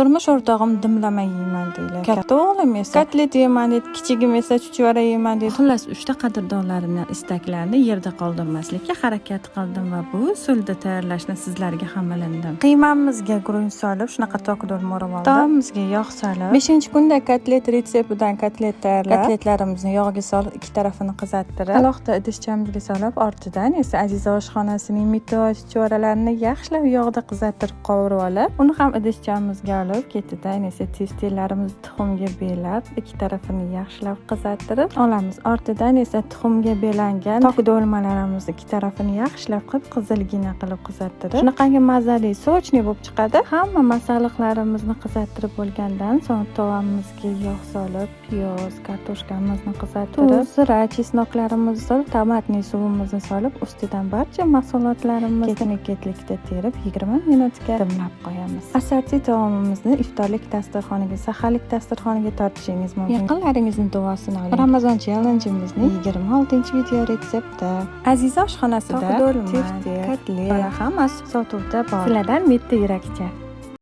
Turmush o'rtog'im dimlamay yeyman deydi. Katta o'g'lim esa kotlet yeyman deydi, kichigim esa chuchvara yeyman deydi. Xullas, 3 ta qadrdonlarimning istaklarini yerda qoldirmaslikka harakat qildim va bu usulda tayyorlashni sizlarga ham bilindim. Qiymamizga guruch solib, shunaqa tokdor mo'rab oldim. Taomimizga yog' solib, 5-kunda kotlet retseptidan kotlet tayyorlab, kotletlarimizni yog'ga solib, ikki tarafini qizartirib, alohida idishchamizga solib, ortidan esa Aziza oshxonasining mitoy chuchvaralarini yaxshilab yog'da qizartirib qovurib olib, uni ham idishchamizga olib, ketidan esa teftelarimizni tuxumga belab, ikki tarafini yaxshilab qizartirib olamiz. Ortidan esa tuxumga belangan tok do'lmalarimizni ikki tarafini yaxshilab qilib qizilgina qilib qizartirib, shunaqangi mazali sochni bo'lib chiqadi. Hamma masalliqlarimizni qizartirib bo'lgandan so'ng tovamizga yog' solib, piyoz, kartoshkamizni qizartirib, zira, chesnoklarimizni solib, tomatning suvimizni solib, ustidan barcha mahsulotlarimizni ketlikda terib 20 minutga dimlab qo'yamiz. Asarti taomimizni iftorlik dasturxoniga, saharlik dasturxoniga tortishingiz mumkin. Yaqinlaringizni duosini oling. Ramazon challenge'imizning 26-video retsepti. Aziza oshxonasida tefte, kotlet, hammasi sotuvda bor. Sizlardan mitti yurakcha.